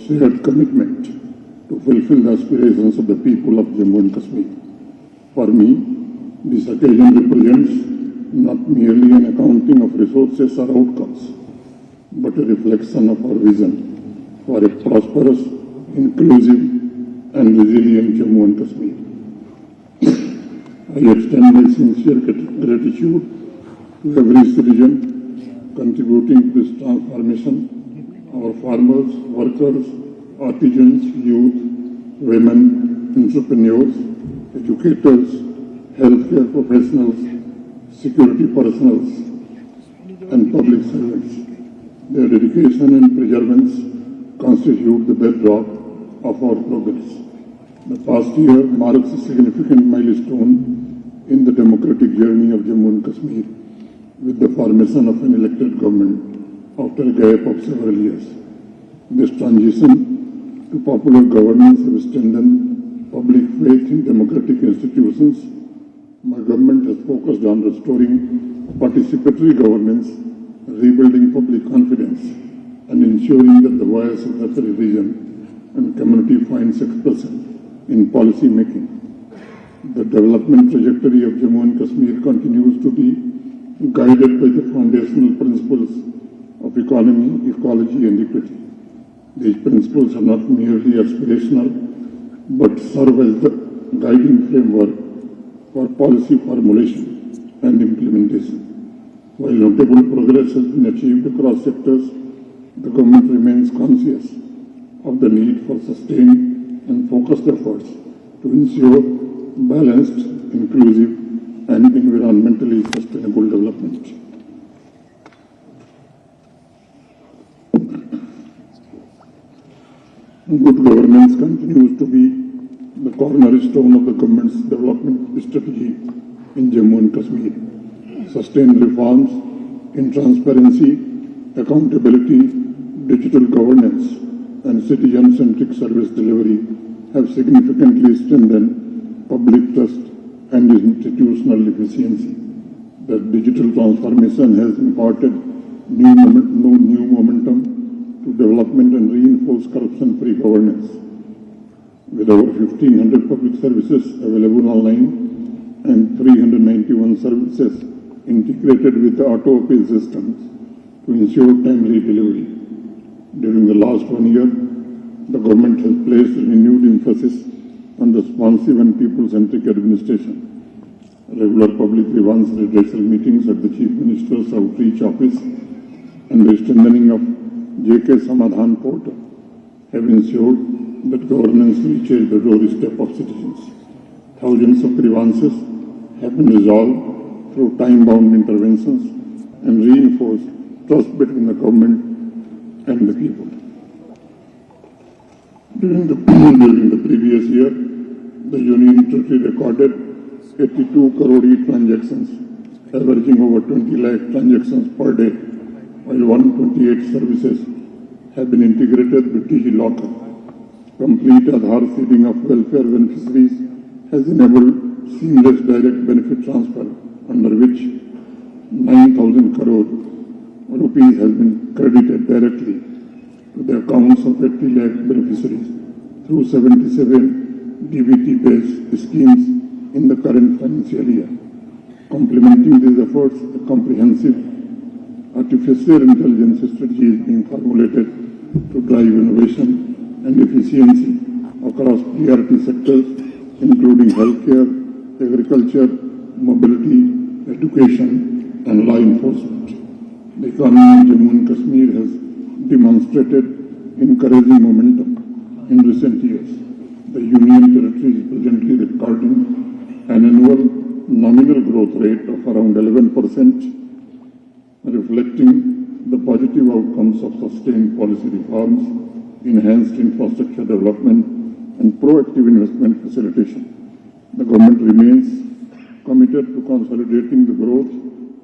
shared commitment to fulfill the aspirations of the people of Jammu and Kashmir. For me, this occasion represents not merely an accounting of resources or outcomes, but a reflection of our vision for a prosperous, inclusive and resilient Jammu and Kashmir. I extend my sincere gratitude to every citizen contributing to this transformation, our farmers, workers, artisans, youth, women, entrepreneurs, educators, healthcare professionals, security personnel, and public servants. Their dedication and perseverance constitute the bedrock of our progress. The past year marks a significant milestone in the democratic journey of Jammu and Kashmir, with the formation of an elected government after a gap of several years. This transition to popular governance has strengthened public faith in democratic institutions. My government has focused on restoring participatory governance, rebuilding public confidence, and ensuring that the voice of every region and community finds expression in policy making. The development trajectory of Jammu and Kashmir continues to be guided by the foundational principles of economy, ecology, and equity. These principles are not merely aspirational, but serve as the guiding framework for policy formulation and implementation. While notable progress has been achieved across sectors, the government remains conscious of the need for sustained and focused efforts to ensure balanced, inclusive, and environmentally sustainable development. Good governance continues to be the cornerstone of the government's development strategy in Jammu and Kashmir. Sustained reforms in transparency, accountability, digital governance, and citizen-centric service delivery have significantly strengthened public trust and institutional efficiency. The digital transformation has imparted new momentum to development and reinforced corruption-free governance. With over 1,500 public services available online and 391 services integrated with the auto appeal systems to ensure timely delivery. During the last 1 year, the government has placed renewed emphasis on responsive and people-centric administration. Regular public grievance redressal meetings at the Chief Minister's Outreach Office and the strengthening of JK Samadhan portal have ensured that governance reaches the doorstep of citizens. Thousands of grievances have been resolved through time-bound interventions and reinforced trust between the government and the people. During the previous year, the Union Territory recorded 82 crore transactions, averaging over 20 lakh transactions per day, while 128 services have been integrated with DigiLocker. Complete Aadhaar seeding of welfare beneficiaries has enabled seamless direct benefit transfer, under which 9,000 crore rupees has been credited directly to the accounts of 80 lakh beneficiaries through 77 DBT-based schemes in the current financial year. Complementing these efforts, a comprehensive artificial intelligence strategy is being formulated to drive innovation and efficiency across priority sectors, including healthcare, agriculture, mobility, education, and law enforcement. The economy of Jammu and Kashmir has demonstrated encouraging momentum in recent years. The Union Territory is presently recording an annual nominal growth rate of around 11%, reflecting the positive outcomes of sustained policy reforms, enhanced infrastructure development, and proactive investment facilitation. The government remains committed to consolidating the growth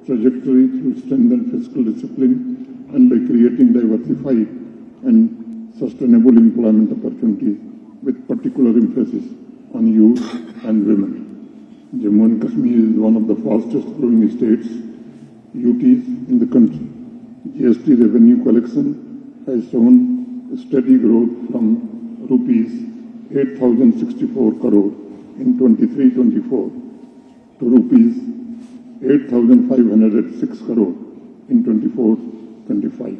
trajectory through strengthened fiscal discipline and by creating diversified and sustainable employment opportunities with particular emphasis on youth and women. Jammu and Kashmir is one of the fastest growing states, UTs, in the country. GST revenue collection has shown a steady growth from rupees 8,064 crore in 23-24 to rupees 8,506 crore in 24-25.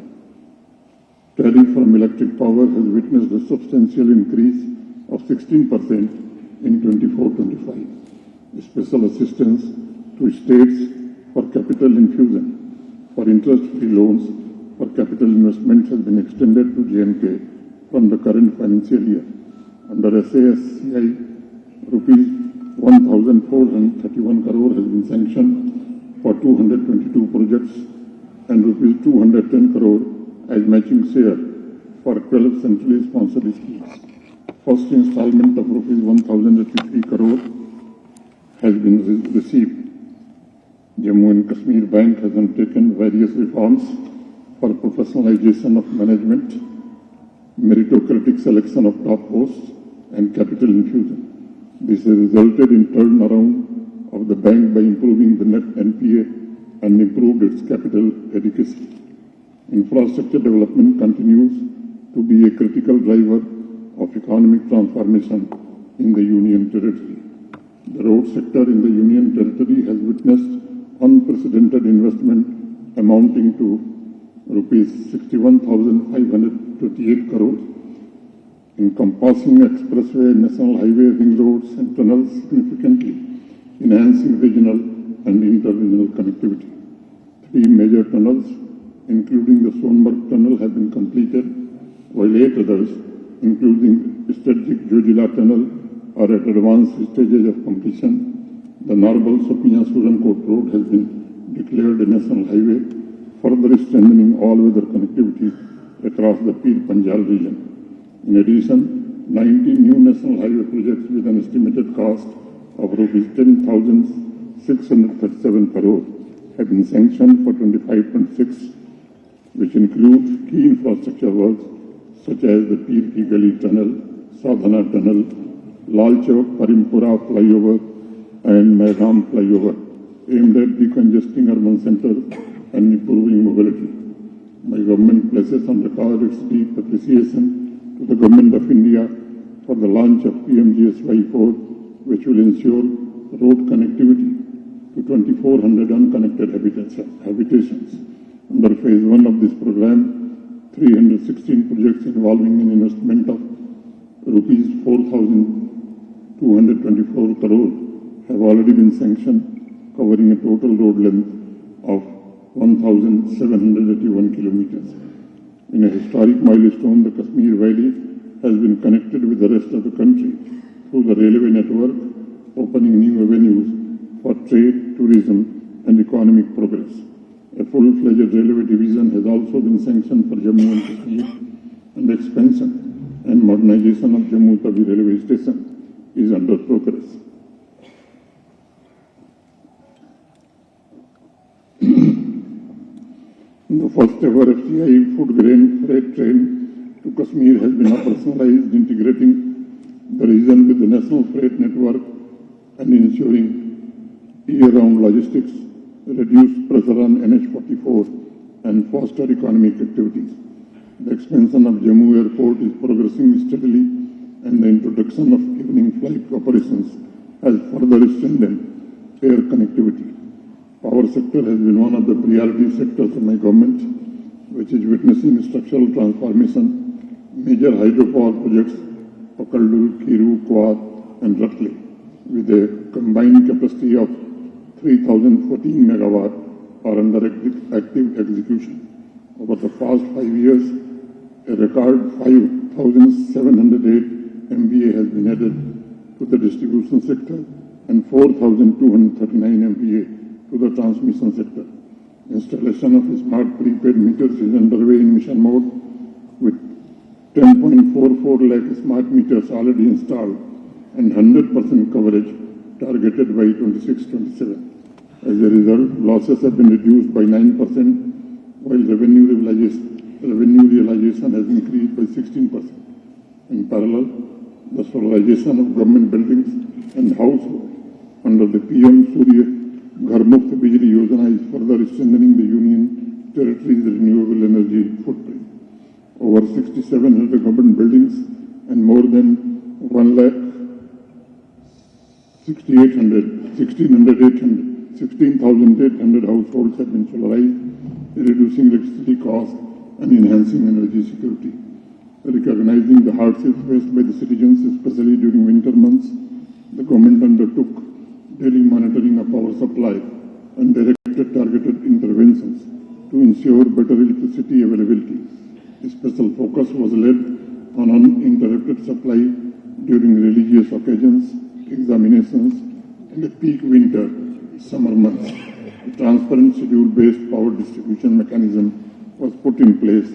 Tariff from electric power has witnessed a substantial increase of 16% in 24-25. Special assistance to states for capital infusion for interest-free loans for capital investment has been extended to J&K from the current financial year. Under SASCI, rupees 1,431 crore has been sanctioned for 222 projects and rupees 210 crore as matching share for 12 centrally sponsored schemes. First installment of rupees 1,083 crore has been received. Jammu and Kashmir Bank has undertaken various reforms for professionalization of management, meritocratic selection of top posts, and capital infusion. This has resulted in turnaround of the bank by improving the net NPA and improved its capital adequacy. Infrastructure development continues to be a critical driver of economic transformation in the Union Territory. The road sector in the Union Territory has witnessed unprecedented investment amounting to rupees 61,528 crore, encompassing expressway, national highway, ring roads and tunnels, significantly enhancing regional and inter-regional connectivity. 3 major tunnels, including the Sonmarg tunnel, have been completed, while 8 others, including strategic Jojila tunnel, are at advanced stages of completion. The Narwal-Sopiya-Surankot road has been declared a national highway, further strengthening all-weather connectivity across the Pir Panjal region. In addition, 19 new national highway projects with an estimated cost of rupees 10,637 crore have been sanctioned for 25-26, which include key infrastructure works such as the Pir Ki Gali Tunnel, Sadhana Tunnel, Lal Chowk Parimpura flyover, and Maidam flyover, aimed at decongesting urban centers and improving mobility. My government places on record its deep appreciation to the Government of India for the launch of PMGSY-4, which will ensure road connectivity to 2,400 unconnected habitations. Under phase 1 of this program, 316 projects involving an investment of rupees 4,224 crore have already been sanctioned, covering a total road length of 1,781 kilometers. In a historic milestone, the Kashmir Valley has been connected with the rest of the country through the railway network, opening new avenues for trade, tourism, and economic progress. A full-fledged railway division has also been sanctioned for Jammu and Kashmir, and expansion and modernization of Jammu Tawi railway station is under progress. The first ever FCI food grain freight train to Kashmir has been operationalized, integrating the region with the national freight network and ensuring year-round logistics, reduced pressure on NH44 and foster economic activities. The expansion of Jammu Airport is progressing steadily, and the introduction of evening flight operations has further strengthened air connectivity. Power sector has been one of the priority sectors of my government, which is witnessing structural transformation. Major hydropower projects, Pakaldul, Kiru, Kwar and Ratle, with a combined capacity of 3,014 megawatt, are under active execution. Over the past 5 years, a record 5,708 MVA has been added to the distribution sector and 4,239 MVA to the transmission sector. Installation of smart prepaid meters is underway in mission mode, with 10.44 lakh smart meters already installed and 100% coverage targeted by 26-27. As a result, losses have been reduced by 9%, while revenue realization has increased by 16%. In parallel, the solarization of government buildings and households under the PM Surya Ghar Muft Bijli Yojana is further strengthening the Union Territory's renewable energy footprint. over 6,700 government buildings, and more than 16,800 households have been solarized, reducing electricity costs and enhancing energy security. Recognizing the hardships faced by the citizens, especially during winter months, the government undertook daily monitoring of power supply and directed targeted interventions to ensure better electricity availability. A special focus was laid on uninterrupted supply during religious occasions, examinations, and a peak winter summer months. A transparent schedule-based power distribution mechanism was put in place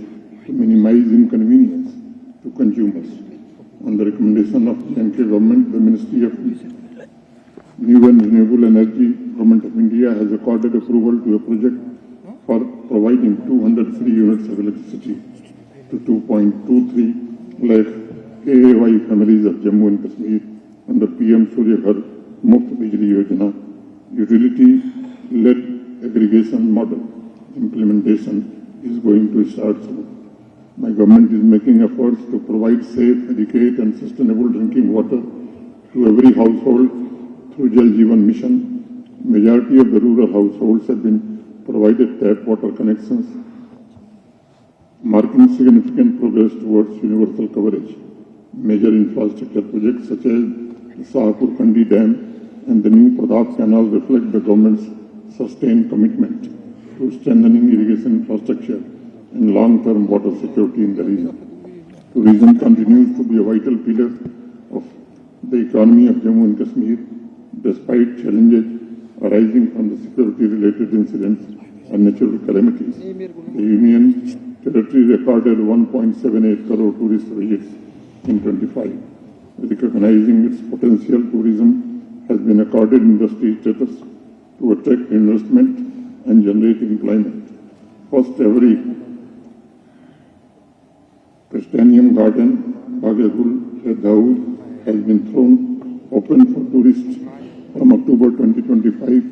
to minimize inconvenience to consumers. On the recommendation of JNK government, the Ministry of New and Renewable Energy, Government of India has accorded approval to a project for providing 200 free units of electricity to 2.23 lakh KAY families of Jammu and Kashmir under PM Surya Ghar Muft Bijli Yojana, utility-led aggregation model. Implementation is going to start soon. My government is making efforts to provide safe, adequate and sustainable drinking water to every household through Jal Jeevan Mission. Majority of the rural households have been provided tap water connections, marking significant progress towards universal coverage. Major infrastructure projects such as the Sahapur Kandi Dam and the new Pradap Canal reflect the government's sustained commitment to strengthening irrigation infrastructure and long-term water security in the region. Tourism continues to be a vital pillar of the economy of Jammu and Kashmir, despite challenges arising from the security-related incidents and natural calamities. The Union Territory recorded 1.78 crore tourist visits in 25. Recognizing its potential, tourism has been accorded industry status to attract investment and generate employment. First, every Pristanium Garden, Bagagul, Daud has been thrown open for tourists from October 2025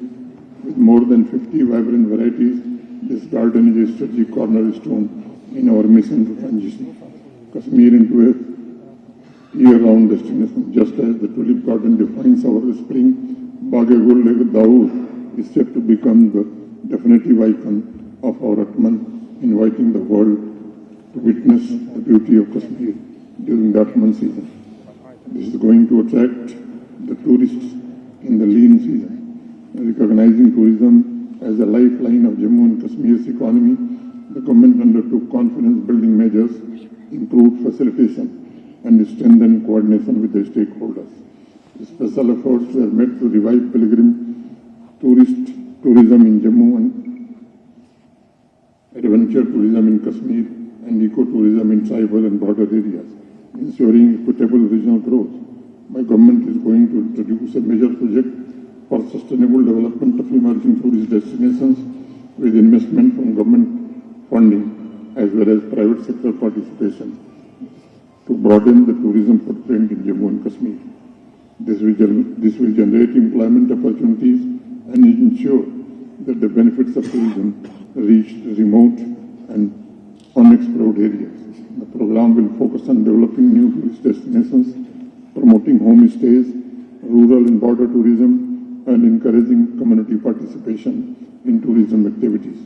with more than 50 vibrant varieties. This garden is a strategic cornerstone in our mission to transition Kashmir into a year-round destination. Just as the tulip garden defines our spring, Bagagul Daud is set to become the definitive icon of our Atman, inviting the world to witness the beauty of Kashmir during the Atman season. This is going to attract the tourists in the lean season. Recognizing tourism as a lifeline of Jammu and Kashmir's economy, the government undertook confidence-building measures, improved facilitation, and strengthened coordination with the stakeholders. Special efforts were made to revive pilgrim tourism in Jammu and adventure tourism in Kashmir and eco-tourism in tribal and border areas, ensuring equitable regional growth. My government is going to introduce a major project for sustainable development of emerging tourist destinations with investment from government funding as well as private sector participation to broaden the tourism footprint in Jammu and Kashmir. This will generate employment opportunities and ensure that the benefits of tourism reach remote and unexplored areas. The program will focus on developing new tourist destinations, promoting homestays, rural and border tourism, and encouraging community participation in tourism activities.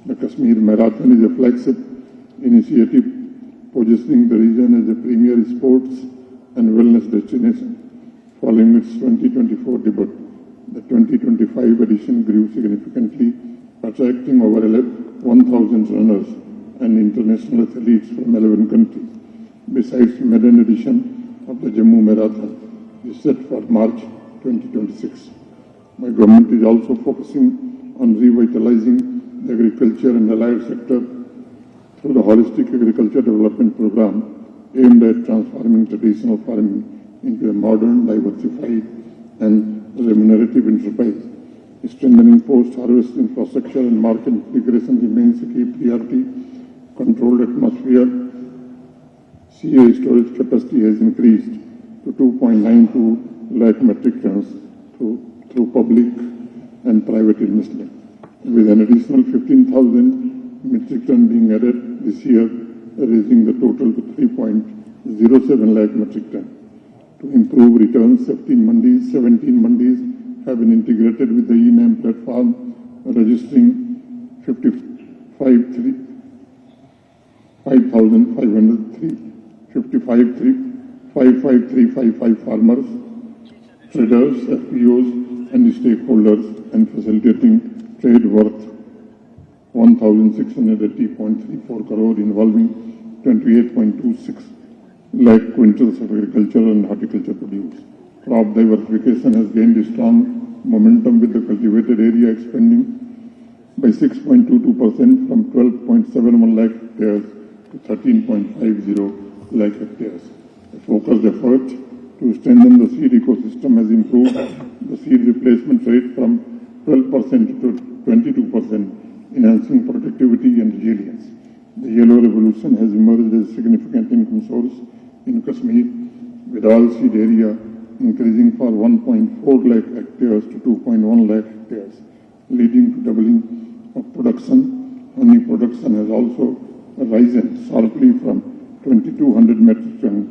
The Kashmir Marathon is a flagship initiative positioning the region as a premier sports and wellness destination. Following its 2024 debut, the 2025 edition grew significantly, attracting over 1,000 runners and international athletes from 11 countries. Besides, the maiden edition of the Jammu Marathon is set for March 2026. My government is also focusing on revitalizing the agriculture and allied sector through the Holistic Agriculture Development Program aimed at transforming traditional farming into a modern, diversified and remunerative enterprise. Strengthening post-harvest infrastructure and market integration remains a key priority. Controlled atmosphere CA storage capacity has increased to 2.92 lakh metric tons through public and private investment. With an additional 15,000 metric ton being added this year, raising the total to 3.07 lakh metric ton. To improve returns, 17 mandis have been integrated with the e-NAM platform, registering 55355 farmers, traders, FPOs, and stakeholders, and facilitating trade worth 1,680.34 crore, involving 28.26 lakh quintals of agricultural and horticulture produce. Crop diversification has gained a strong momentum, with the cultivated area expanding by 6.22% from 12.71 lakh hectares to 13.50 lakh hectares. A focused effort to strengthen the seed ecosystem has improved the seed replacement rate from 12% to 22%, enhancing productivity and resilience. The yellow revolution has emerged as a significant income source in Kashmir, with all seed area increasing for 1.4 lakh hectares to 2.1 lakh hectares, leading to doubling of production. Honey production has also risen sharply from 2,200 metric ton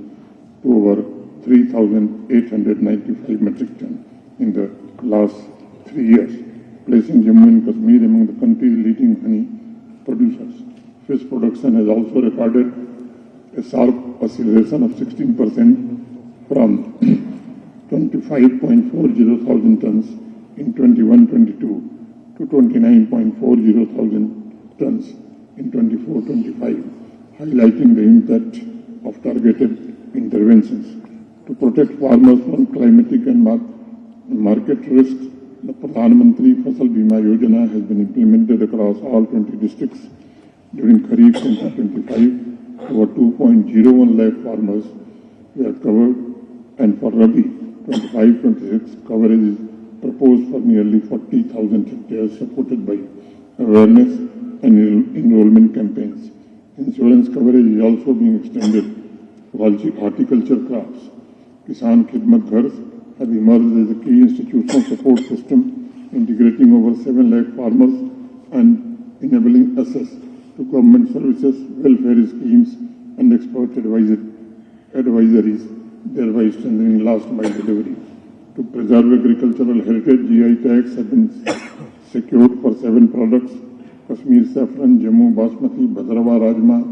to over 3,895 metric ton in the last 3 years, placing Jammu and Kashmir among the country's leading honey producers. Fish production has also recorded a sharp acceleration of 16% from 25.40 thousand tons in 21-22 to 29.40 thousand tons in 24-25, highlighting the impact of targeted interventions. To protect farmers from climatic and market risks, the Pradhan Mantri Fasal Bima Yojana has been implemented across all 20 districts. During Kharif 2025, over 2.01 lakh farmers were covered, and for Rabi 25-26, coverage is proposed for nearly 40,000 hectares, supported by awareness and enrollment campaigns. Insurance coverage is also being extended to horticulture crops. Kisan Khidmat Ghars have emerged as a key institutional support system, integrating over 7 lakh farmers and enabling access to government services, welfare schemes, and expert advisories, thereby strengthening last mile delivery. To preserve agricultural heritage, GI tags have been secured for 7 products: Kashmir saffron, Jammu basmati, Bhadrawa rajma,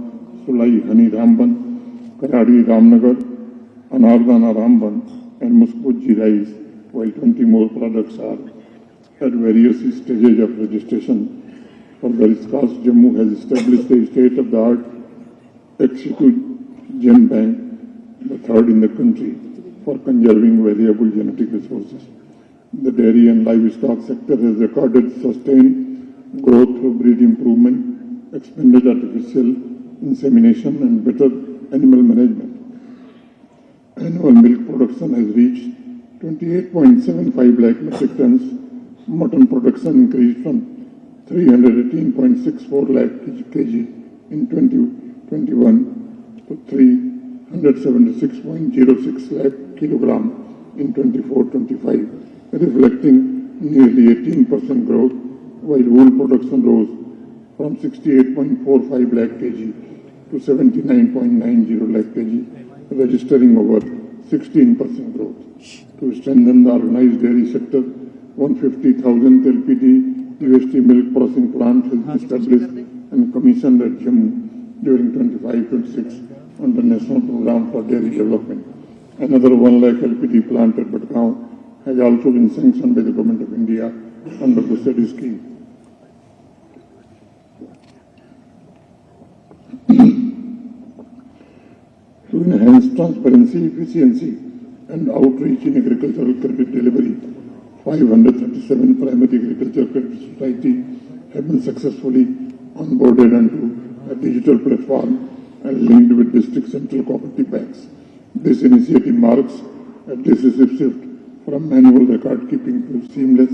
Sulai honey ramban, Karadi Ramnagar, Anardana ramban, and Muskutji rice, while 20 more products are at various stages of registration. For the Riskas, Jammu has established a state-of-the-art Executive Gen Bank, the third in the country, for conserving valuable genetic resources. The dairy and livestock sector has recorded sustained growth through breed improvement, expanded artificial insemination, and better animal management. Annual milk production has reached 28.75 lakh metric tons. Mutton production increased from 318.64 lakh kg in 2021 to 376.06 lakh kilogram in 24-25, reflecting nearly 18% growth, while wool production rose from 68.45 lakh kg to 79.90 lakh kg, registering over 16% growth. To strengthen the organized dairy sector, 150,000 LPD UST milk processing plant has been established and commissioned at Jammu during 25-26 under National Program for Dairy Development. Another 1 lakh LPD plant at Batgaon has also been sanctioned by the Government of India under the SEDI scheme. To enhance transparency, efficiency, and outreach in agricultural credit delivery, 537 primary agriculture credit societies have been successfully onboarded onto a digital platform and linked with district central cooperative banks. This initiative marks a decisive shift from manual record keeping to seamless